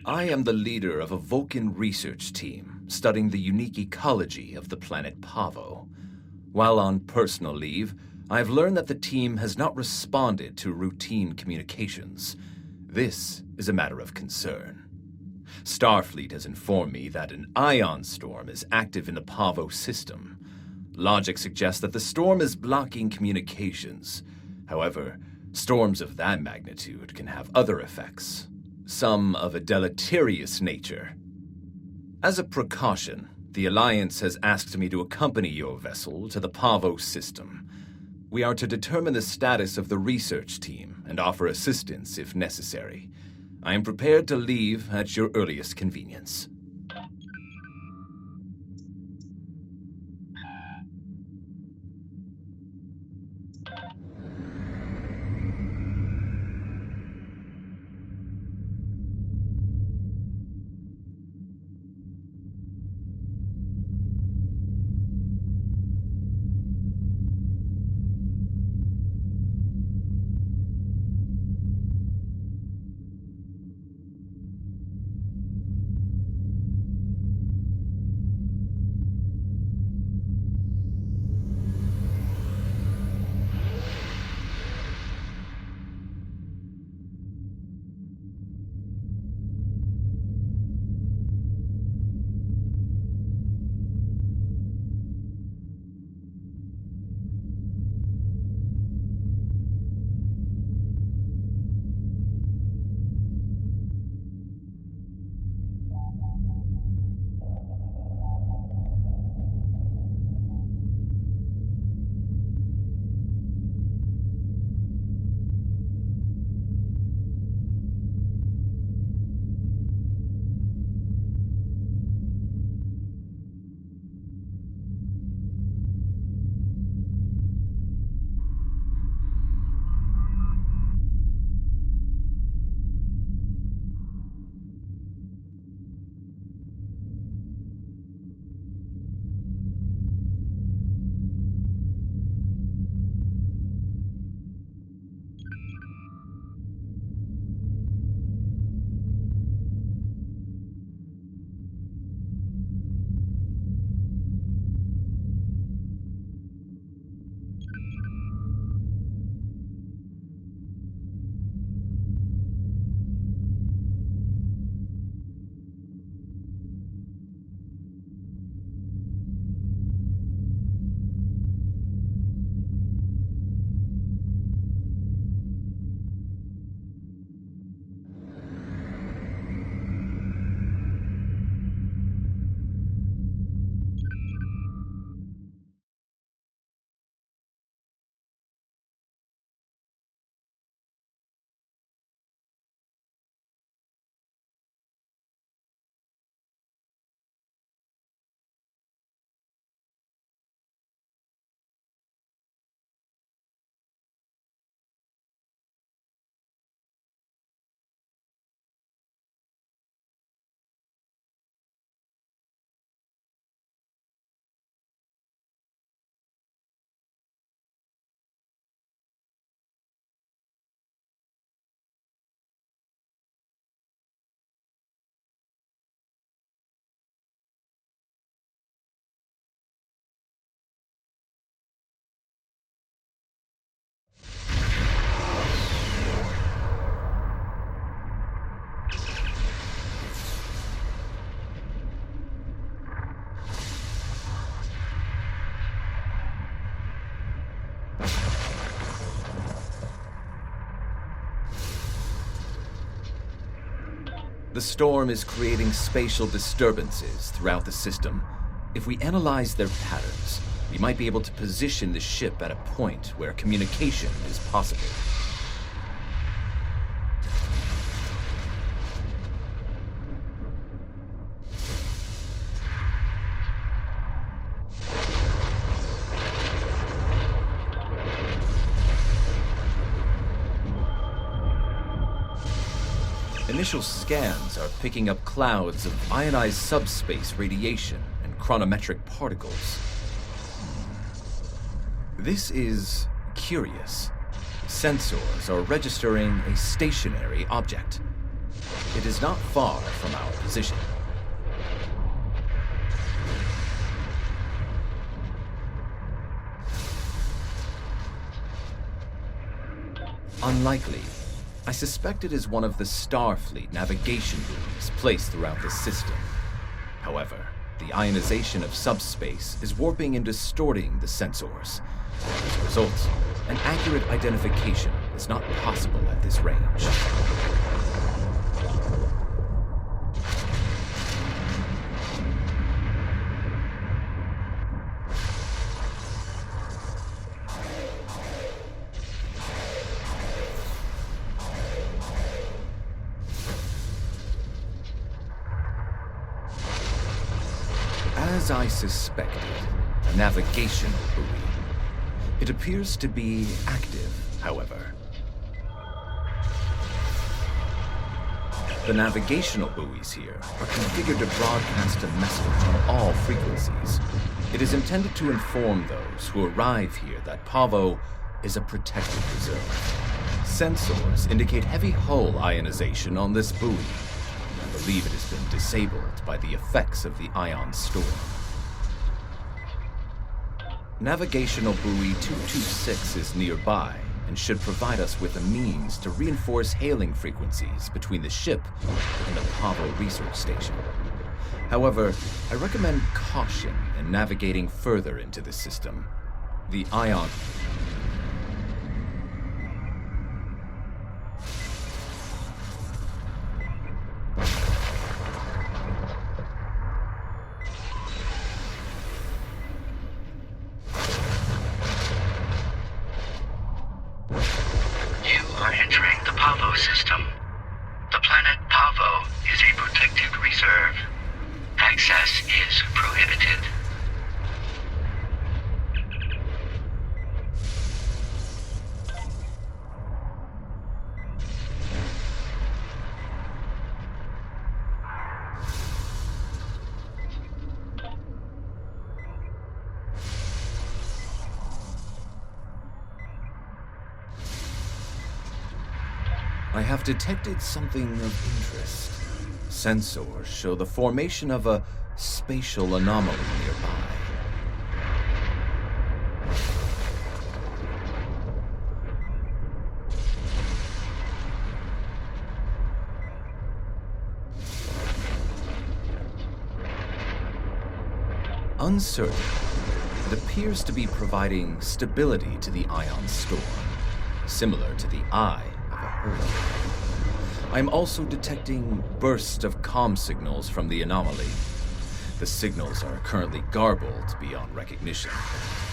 I am the leader of a Vulcan research team studying the unique ecology of the planet Pavo. While on personal leave, I have learned that the team has not responded to routine communications. This is a matter of concern. Starfleet has informed me that an ion storm is active in the Pavo system. Logic suggests that the storm is blocking communications. However, storms of that magnitude can have other effects, some of a deleterious nature. As a precaution, the Alliance has asked me to accompany your vessel to the Pavo system. We are to determine the status of the research team and offer assistance if necessary. I am prepared to leave at your earliest convenience. The storm is creating spatial disturbances throughout the system. If we analyze their patterns, we might be able to position the ship at a point where communication is possible. Initial scans are picking up clouds of ionized subspace radiation and chronometric particles. This is curious. Sensors are registering a stationary object. It is not far from our position. Unlikely. I suspect it is one of the Starfleet navigation buoys placed throughout the system. However, the ionization of subspace is warping and distorting the sensors. As a result, an accurate identification is not possible at this range. As I suspected, a navigational buoy. It appears to be active, however. The navigational buoys here are configured to broadcast a message on all frequencies. It is intended to inform those who arrive here that Pavo is a protected reserve. Sensors indicate heavy hull ionization on this buoy. I believe it has been disabled by the effects of the ion storm. Navigational buoy 226 is nearby and should provide us with a means to reinforce hailing frequencies between the ship and the Pavo research station. However, I recommend caution in navigating further into the system. The ion... System. The planet Pavo is a protected reserve. Access is prohibited. I have detected something of interest. Sensors show the formation of a spatial anomaly nearby. Uncertain, it appears to be providing stability to the ion storm, similar to the eye of a hurricane. I'm also detecting bursts of comm signals from the anomaly. The signals are currently garbled beyond recognition,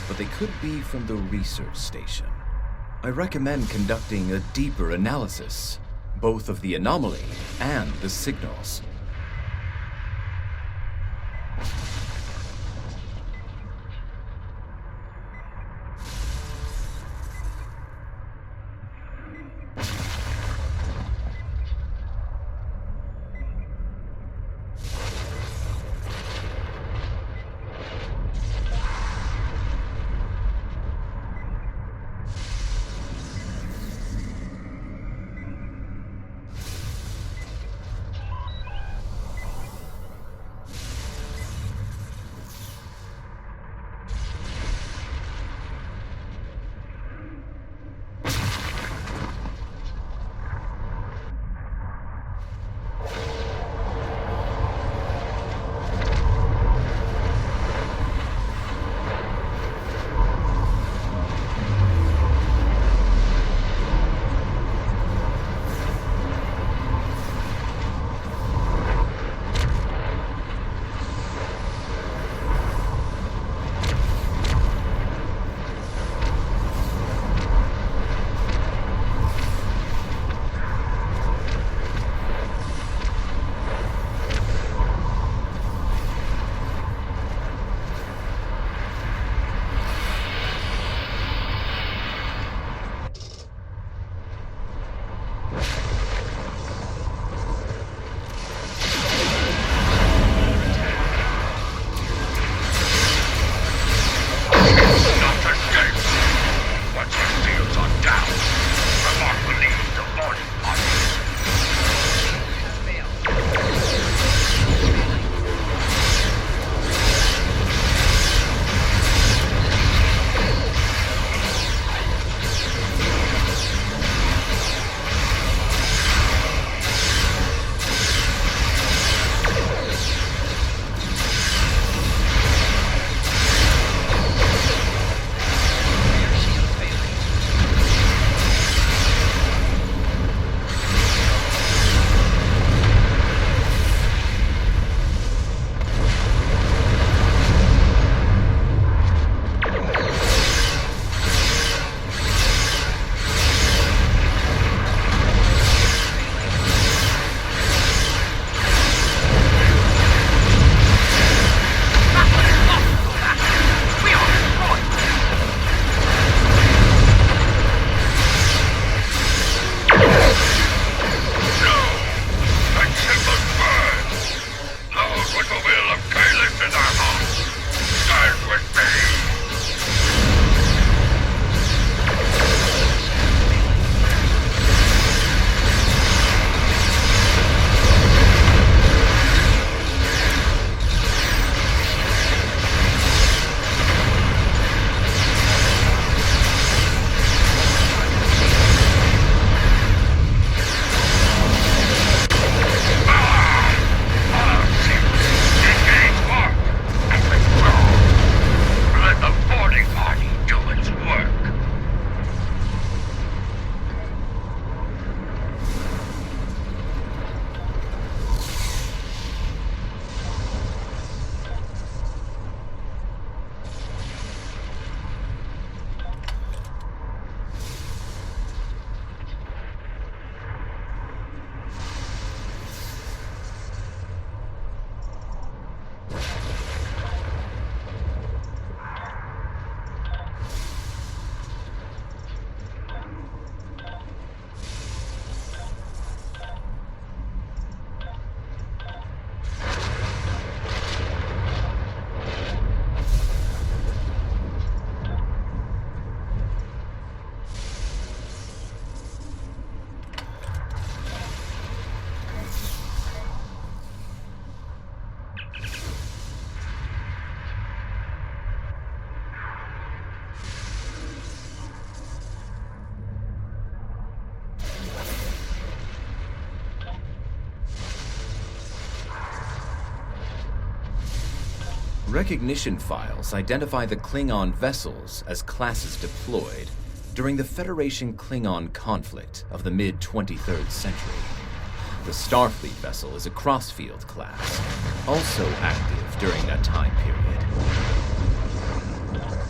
but they could be from the research station. I recommend conducting a deeper analysis, both of the anomaly and the signals. Recognition files identify the Klingon vessels as classes deployed during the Federation Klingon conflict of the mid-23rd century. The Starfleet vessel is a crossfield class, also active during that time period.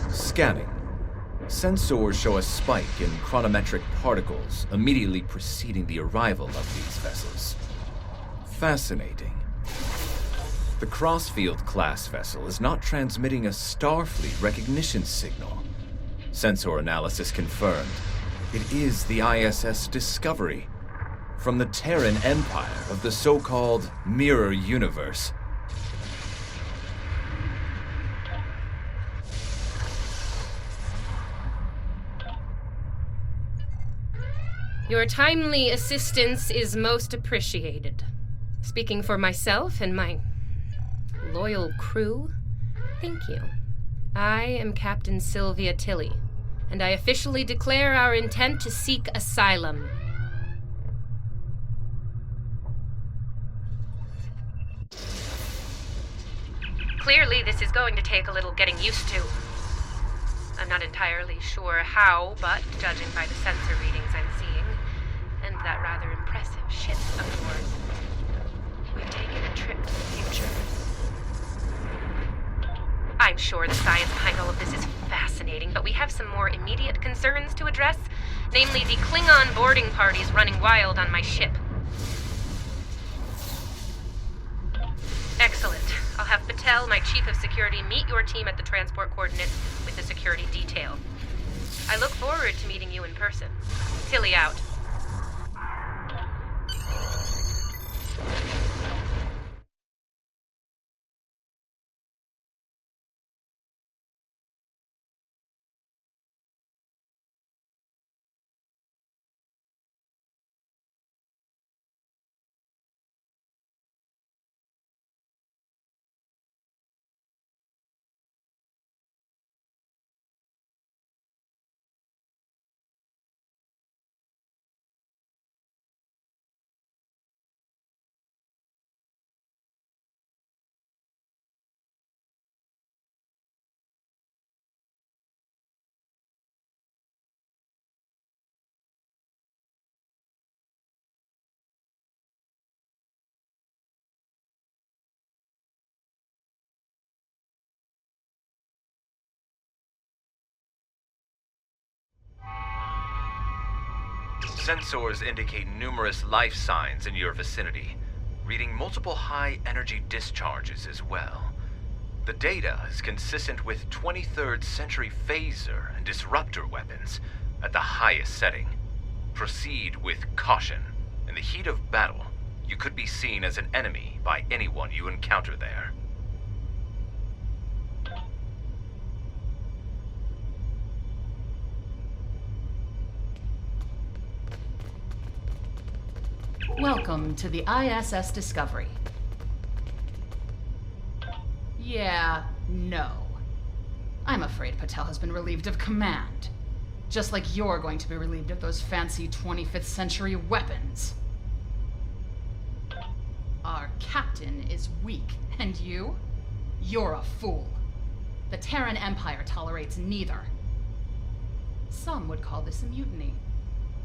Scanning. Sensors show a spike in chronometric particles immediately preceding the arrival of these vessels. Fascinating. The Crossfield class vessel is not transmitting a Starfleet recognition signal. Sensor analysis confirmed. It is the ISS Discovery, from the Terran Empire of the so-called Mirror Universe. Your timely assistance is most appreciated. Speaking for myself and my loyal crew, thank you. I am Captain Sylvia Tilly, and I officially declare our intent to seek asylum. Clearly, this is going to take a little getting used to. I'm not entirely sure how, but judging by the sensor readings I'm seeing, and that rather impressive ship of yours, we've taken a trip to the future. I'm sure the science behind all of this is fascinating, but we have some more immediate concerns to address, namely the Klingon boarding parties running wild on my ship. Excellent. I'll have Patel, my chief of security, meet your team at the transport coordinates with the security detail. I look forward to meeting you in person. Tilly out. Sensors indicate numerous life signs in your vicinity, reading multiple high-energy discharges as well. The data is consistent with 23rd century phaser and disruptor weapons at the highest setting. Proceed with caution. In the heat of battle, you could be seen as an enemy by anyone you encounter there. Welcome to the ISS Discovery. Yeah, no. I'm afraid Patel has been relieved of command. Just like you're going to be relieved of those fancy 25th century weapons. Our captain is weak, and you? You're a fool. The Terran Empire tolerates neither. Some would call this a mutiny.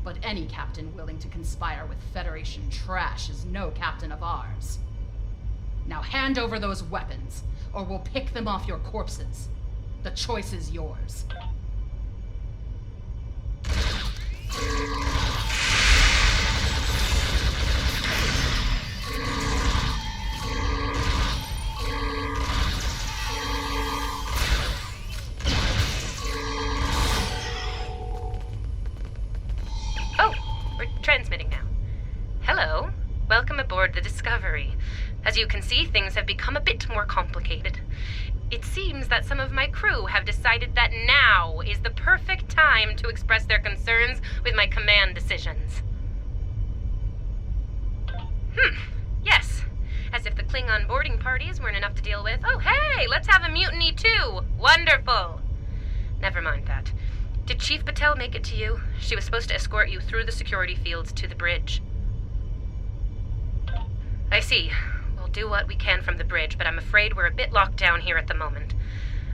But any captain willing to conspire with Federation trash is no captain of ours. Now hand over those weapons, or we'll pick them off your corpses. The choice is yours. Transmitting now. Hello. Welcome aboard the Discovery. As you can see, things have become a bit more complicated. It seems that some of my crew have decided that now is the perfect time to express their concerns with my command decisions. Yes. As if the Klingon boarding parties weren't enough to deal with. Oh, hey, let's have a mutiny too. Wonderful. Never mind that. Did Chief Patel make it to you? She was supposed to escort you through the security fields to the bridge. I see. Well, We'll do what we can from the bridge, but I'm afraid we're a bit locked down here at the moment.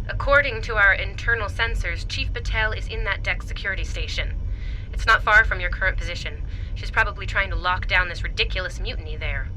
According to our internal sensors, Chief Patel is in that deck security station. It's not far from your current position. She's probably trying to lock down this ridiculous mutiny there.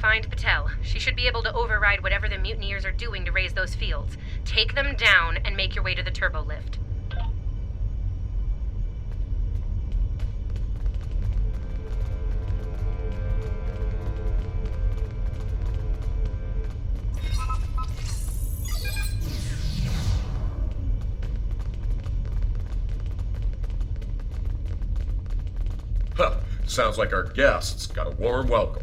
Find Patel. She should be able to override whatever the mutineers are doing to raise those fields. Take them down and make your way to the turbo lift. Huh. Sounds like our guests got a warm welcome.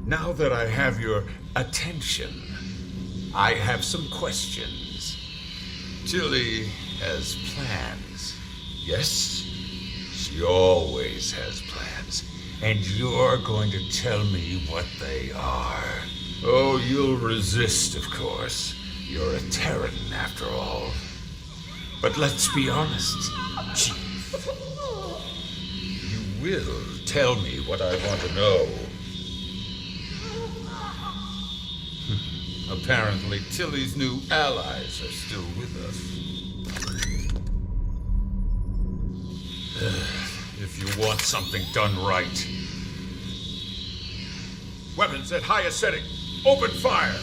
Now that I have your attention, I have some questions. Tilly has plans. Yes? She always has plans. And you're going to tell me what they are. Oh, you'll resist, of course. You're a Terran, after all. But let's be honest, Chief. You will tell me what I want to know. Apparently, Tilly's new allies are still with us. If you want something done right. Weapons at highest setting. Open fire!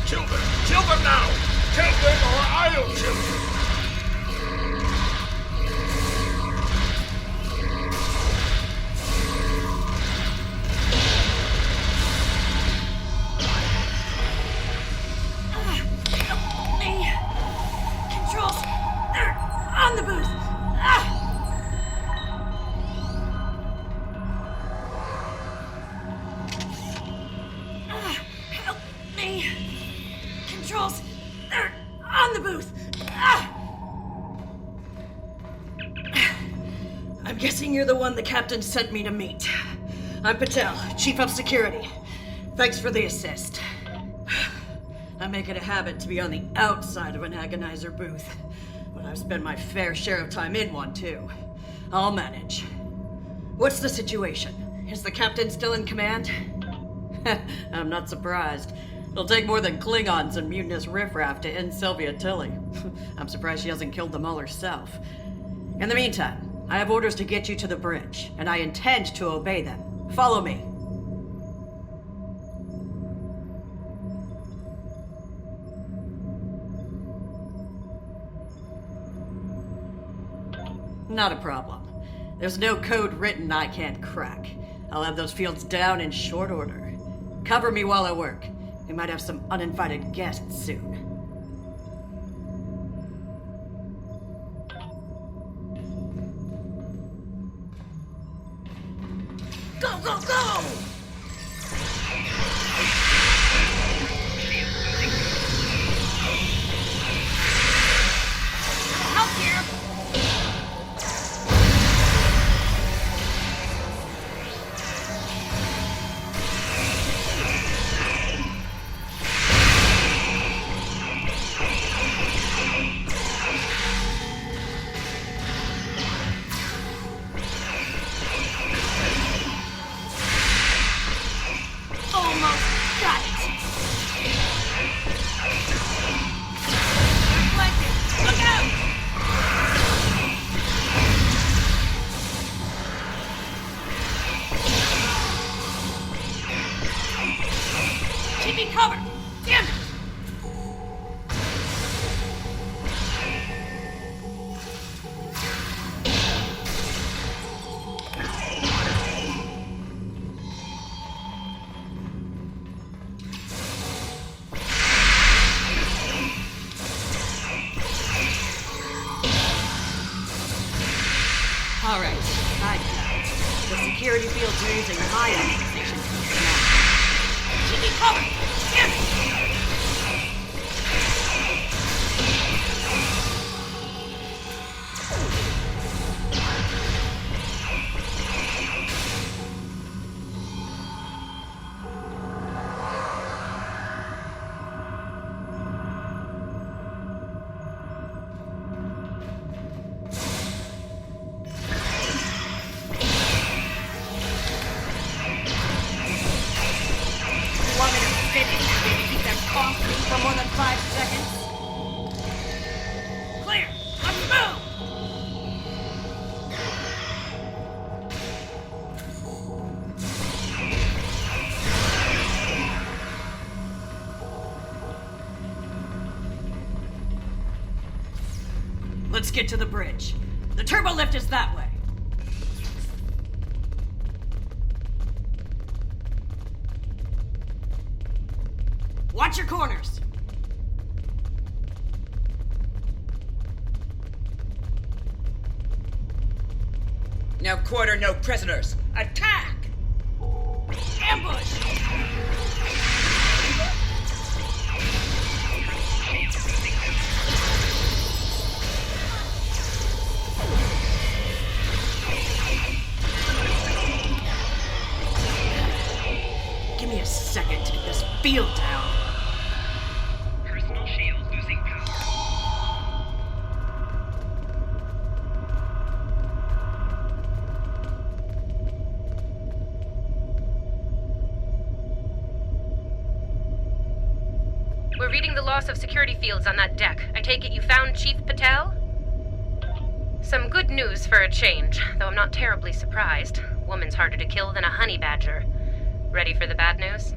Kill them! Kill them now! Kill them or I'll kill you! Help me! Controls! They're on the booth! Ah! Help me! Controls! They're on the booth! Ah! I'm guessing you're the one the captain sent me to meet. I'm Patel, Chief of Security. Thanks for the assist. I make it a habit to be on the outside of an agonizer booth, but I've spent my fair share of time in one, too. I'll manage. What's the situation? Is the captain still in command? I'm not surprised. It'll take more than Klingons and mutinous riffraff to end Sylvia Tilly. I'm surprised she hasn't killed them all herself. In the meantime, I have orders to get you to the bridge, and I intend to obey them. Follow me. Not a problem. There's no code written I can't crack. I'll have those fields down in short order. Cover me while I work. We might have some uninvited guests soon. Go, go, go! Help here! Keep me covered! Damn it! All right, I got it. The security fields are using my organization to keep them out. Keep me covered! Damn it! Want me to finish? Maybe keep them coughing for more than 5 seconds? Clear! Let's move! Let's get to the bridge. The turbo lift is that way. Watch your corners! No quarter, no prisoners. Attack! Ambush! Give me a second to get this field down. Personal shield losing power. We're reading the loss of security fields on that deck. I take it you found Chief Patel? Some good news for a change, though I'm not terribly surprised. Woman's harder to kill than a honey badger. Ready for the bad news?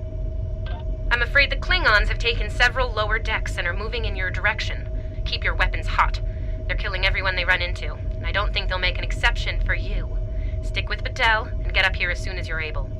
I'm afraid the Klingons have taken several lower decks and are moving in your direction. Keep your weapons hot. They're killing everyone they run into, and I don't think they'll make an exception for you. Stick with Patel and get up here as soon as you're able.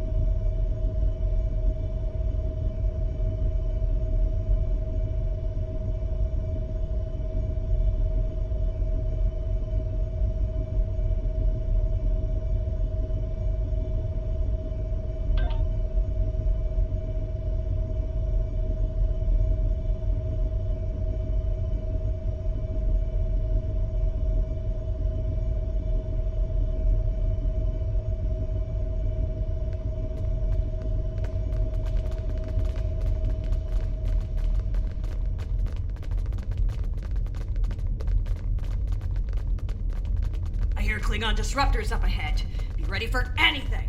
Klingon disruptors up ahead. Be ready for anything.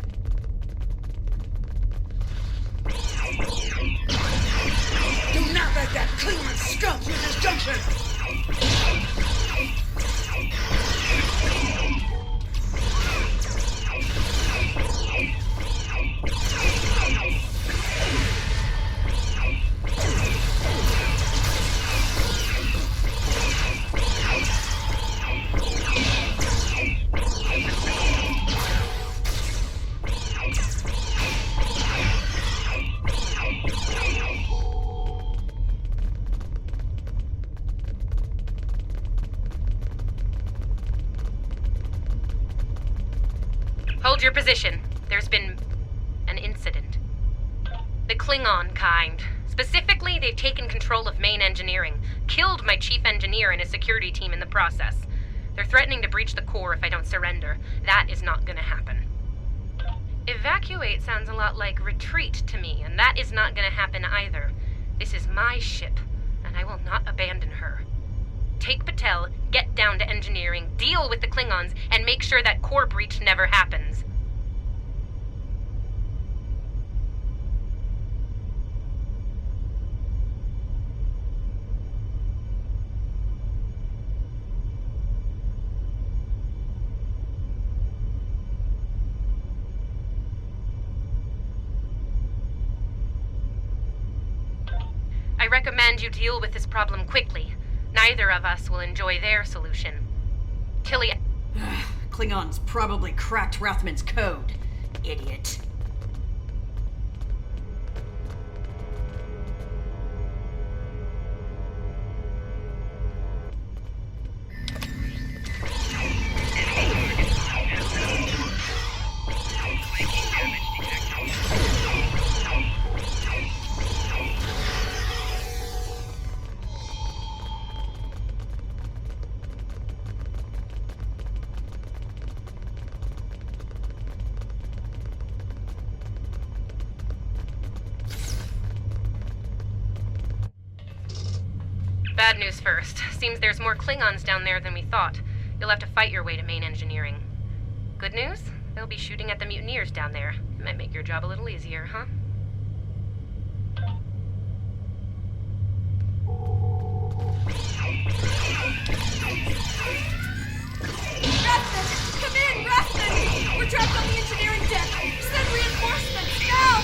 Do not let that Klingon scum use this junction! Hold your position. There's been an incident. The Klingon kind. Specifically, they've taken control of main engineering, killed my chief engineer and his security team in the process. They're threatening to breach the core if I don't surrender. That is not gonna happen. Evacuate sounds a lot like retreat to me, and that is not gonna happen either. This is my ship, and I will not abandon her. Take Patel, get down to engineering, deal with the Klingons, and make sure that core breach never happens. I recommend you deal with this problem quickly. Neither of us will enjoy their solution. Tilly... Klingons probably cracked Rathman's code. Idiot. Bad news first. Seems there's more Klingons down there than we thought. You'll have to fight your way to main engineering. Good news? They'll be shooting at the mutineers down there. It might make your job a little easier, huh? Rathman! Come in, Rathman! We're trapped on the engineering deck! Send reinforcements, now!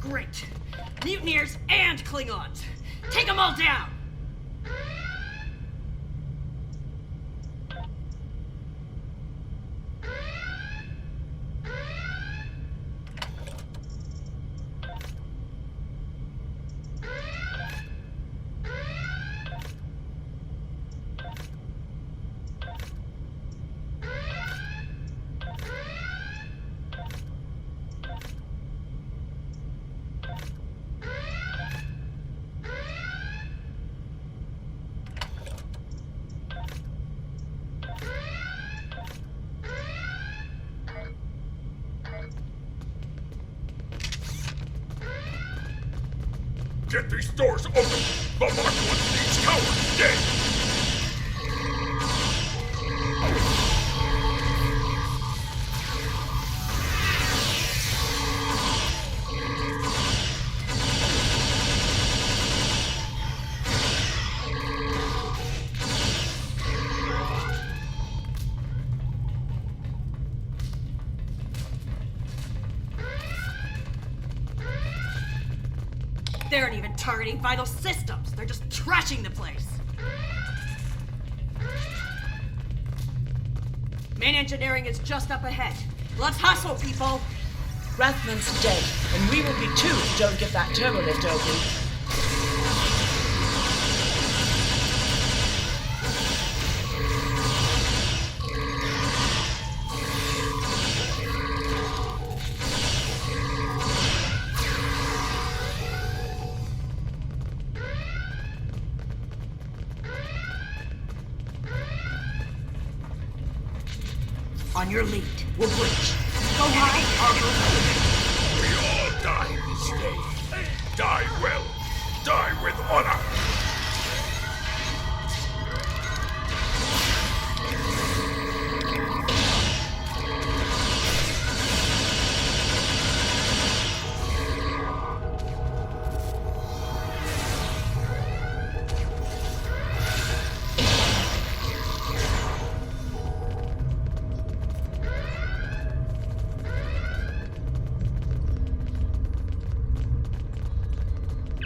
Great. Mutineers and Klingons. Take them all down! Get these doors open! The Mark 1 Siege Tower is dead! They aren't even targeting vital systems. They're just trashing the place. Main engineering is just up ahead. Let's hustle, people! Rathman's dead, and we will be too if you don't get that turbo lift open. On your lead. We'll breach. Go high, I'll go. We all die this day. Die well. Die with honor.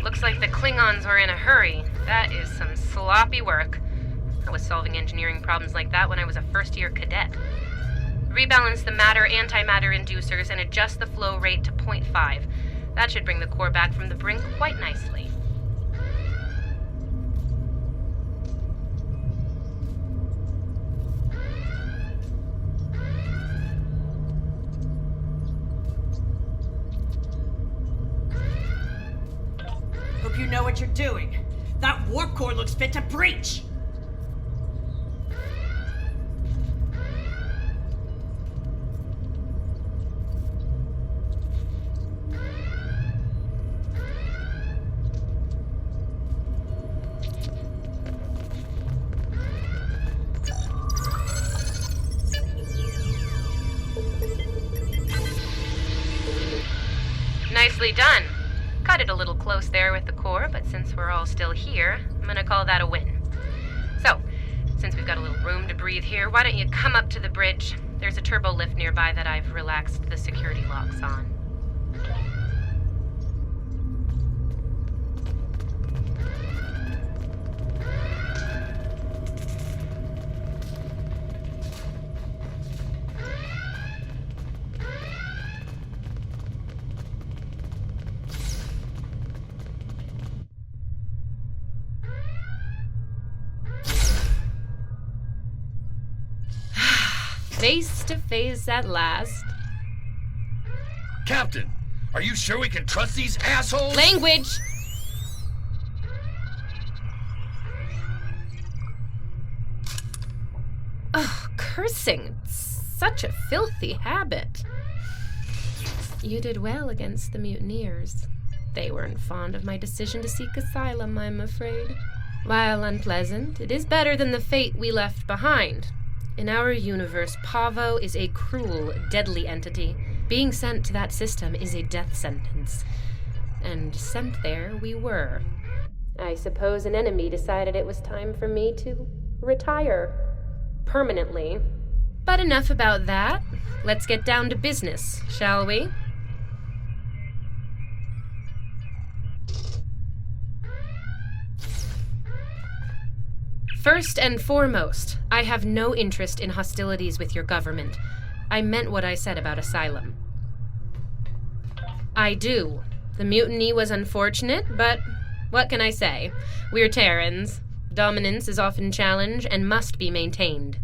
Looks like the Klingons are in a hurry. That is some sloppy work. I was solving engineering problems like that when I was a first-year cadet. Rebalance the matter-antimatter inducers and adjust the flow rate to 0.5. That should bring the core back from the brink quite nicely. Hope you know what you're doing. That warp core looks fit to breach! Nicely done. Cut it a little close there with the core, but since we're all still here, I'm gonna call that a win. So, since we've got a little room to breathe here, why don't you come up to the bridge? There's a turbo lift nearby that I've relaxed the security locks on. Face to face at last. Captain, are you sure we can trust these assholes? Language! Oh, cursing. It's such a filthy habit. You did well against the mutineers. They weren't fond of my decision to seek asylum, I'm afraid. While unpleasant, it is better than the fate we left behind. In our universe, Pavo is a cruel, deadly entity. Being sent to that system is a death sentence. And sent there we were. I suppose an enemy decided it was time for me to retire. Permanently. But enough about that. Let's get down to business, shall we? First and foremost, I have no interest in hostilities with your government. I meant what I said about asylum. I do. The mutiny was unfortunate, but what can I say? We're Terrans. Dominance is often challenged and must be maintained.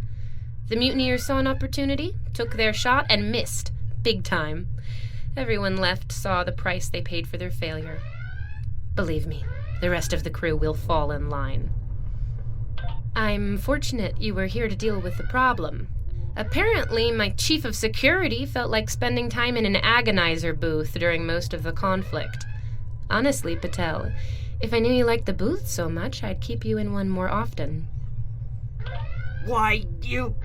The mutineers saw an opportunity, took their shot, and missed. Big time. Everyone left saw the price they paid for their failure. Believe me, the rest of the crew will fall in line. I'm fortunate you were here to deal with the problem. Apparently, my chief of security felt like spending time in an agonizer booth during most of the conflict. Honestly, Patel, if I knew you liked the booth so much, I'd keep you in one more often. Why, you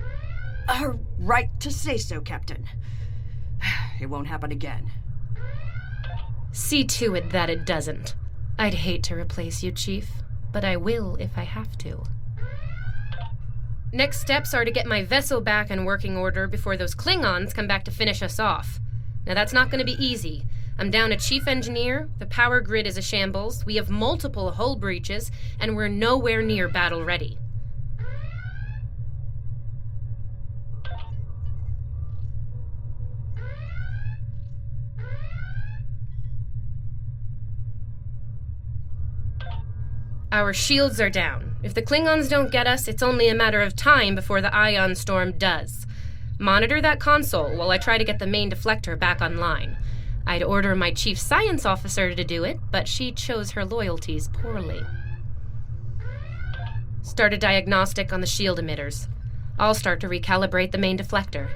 are right to say so, Captain. It won't happen again. See to it that it doesn't. I'd hate to replace you, Chief, but I will if I have to. Next steps are to get my vessel back in working order before those Klingons come back to finish us off. Now that's not going to be easy, I'm down a chief engineer, the power grid is a shambles, we have multiple hull breaches, and we're nowhere near battle ready. Our shields are down. If the Klingons don't get us, it's only a matter of time before the ion storm does. Monitor that console while I try to get the main deflector back online. I'd order my chief science officer to do it, but she chose her loyalties poorly. Start a diagnostic on the shield emitters. I'll start to recalibrate the main deflector.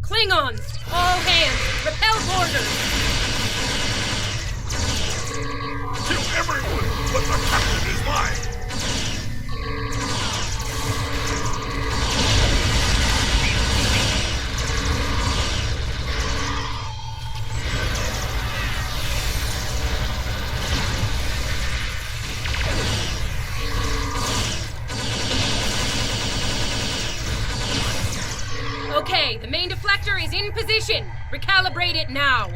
Klingons! All hands! Repel boarders! Kill everyone, but the captain is mine! Okay, the main deflector is in position. Recalibrate it now.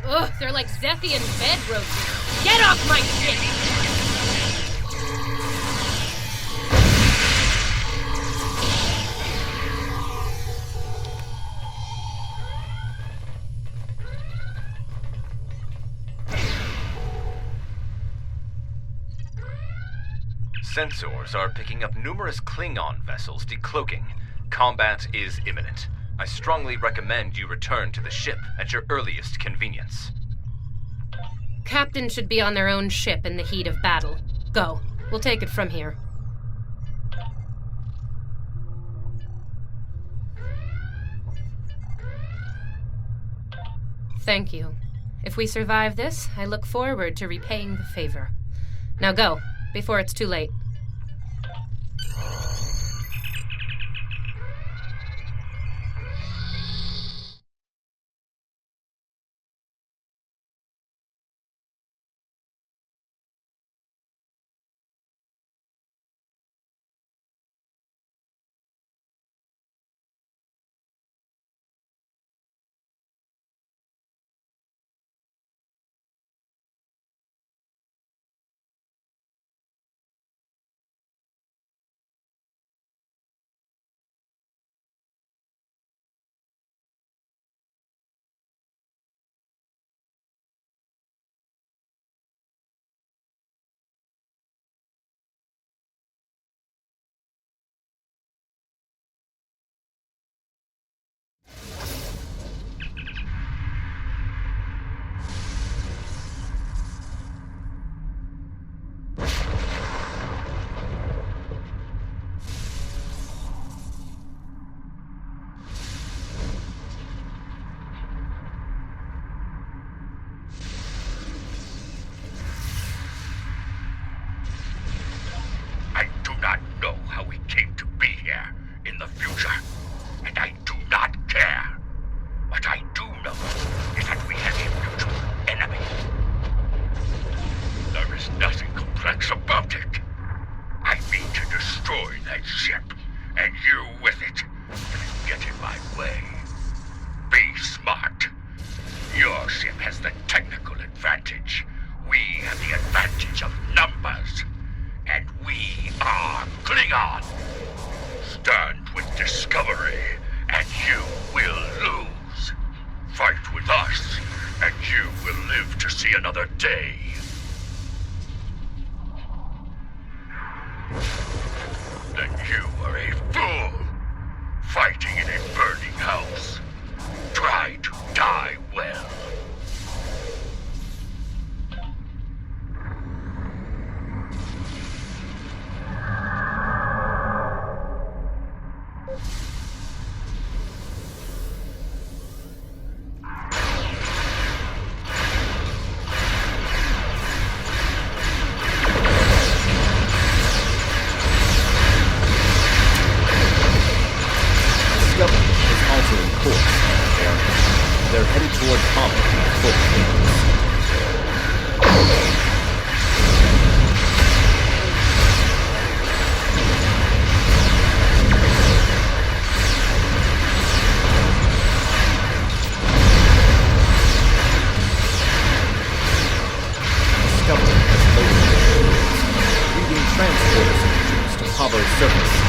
Ugh, they're like Zethian bed roaches. Get off my ship! Sensors are picking up numerous Klingon vessels decloaking. Combat is imminent. I strongly recommend you return to the ship at your earliest convenience. Captain should be on their own ship in the heat of battle. Go. We'll take it from here. Thank you. If we survive this, I look forward to repaying the favor. Now go, before it's too late. Pavo's surface.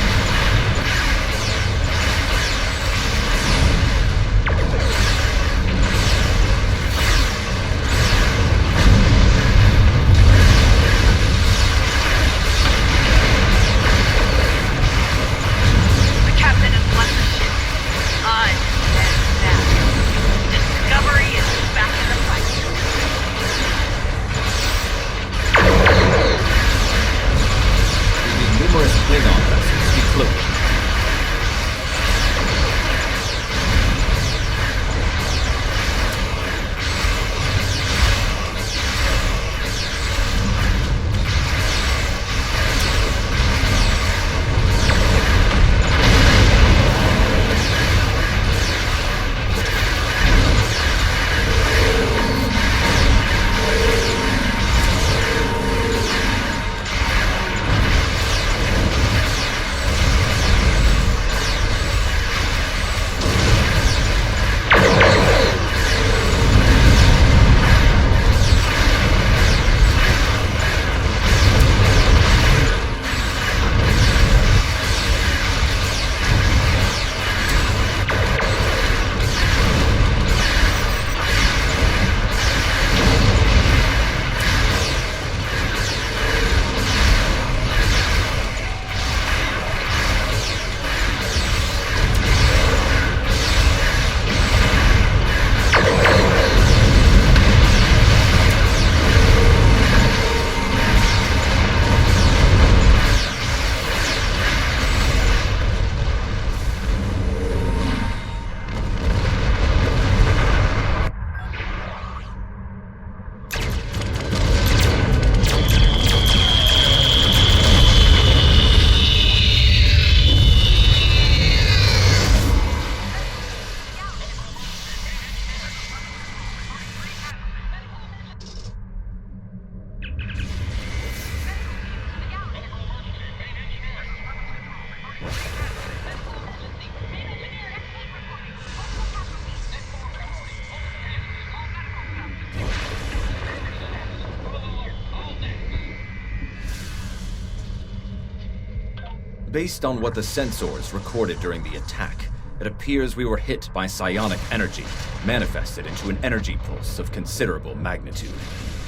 Based on what the sensors recorded during the attack, it appears we were hit by psionic energy, manifested into an energy pulse of considerable magnitude.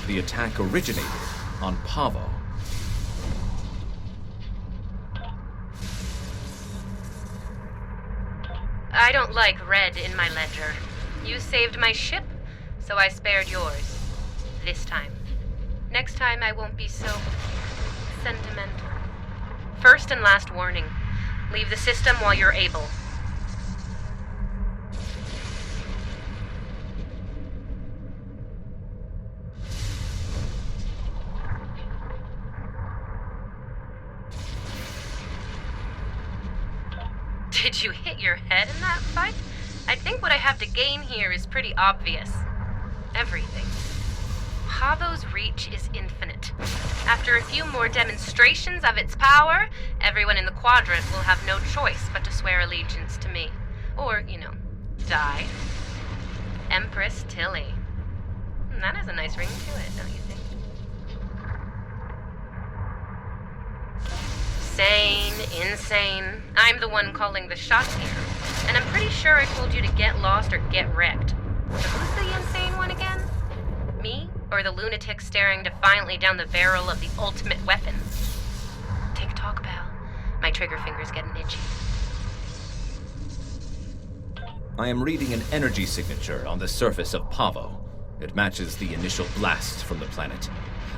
The attack originated on Pavo. I don't like red in my ledger. You saved my ship, so I spared yours. This time. Next time I won't be so sentimental. First and last warning. Leave the system while you're able. Did you hit your head in that fight? I think what I have to gain here is pretty obvious. Everything. Pavo's reach is infinite. After a few more demonstrations of its power, everyone in the quadrant will have no choice but to swear allegiance to me. Or, die. Empress Tilly. That has a nice ring to it, don't you think? Sane, insane. I'm the one calling the shots here. And I'm pretty sure I told you to get lost or get wrecked. So who's the insane one again? Me? Or the lunatic staring defiantly down the barrel of the ultimate weapon? Tick-tock, pal. My trigger finger's getting itchy. I am reading an energy signature on the surface of Pavo. It matches the initial blast from the planet.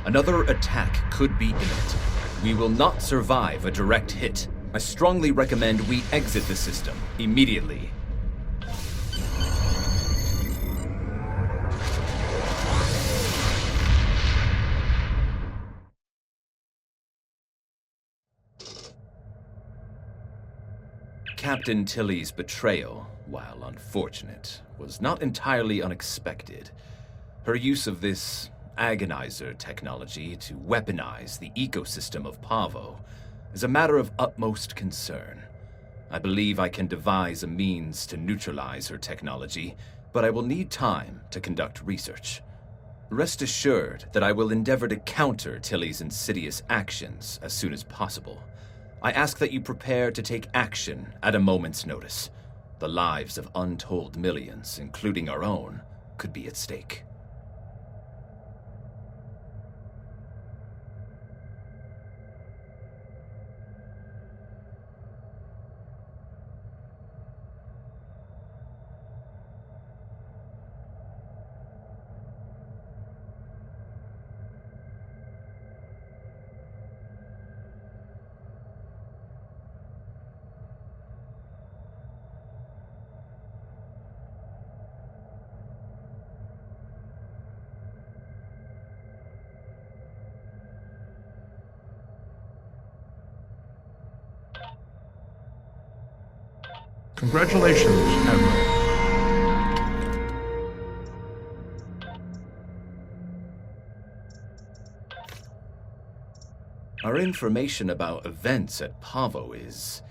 Another attack could be imminent. We will not survive a direct hit. I strongly recommend we exit the system immediately. Captain Tilly's betrayal, while unfortunate, was not entirely unexpected. Her use of this agonizer technology to weaponize the ecosystem of Pavo is a matter of utmost concern. I believe I can devise a means to neutralize her technology, but I will need time to conduct research. Rest assured that I will endeavor to counter Tilly's insidious actions as soon as possible. I ask that you prepare to take action at a moment's notice. The lives of untold millions, including our own, could be at stake. Congratulations, Admiral. Our information about events at Pavo is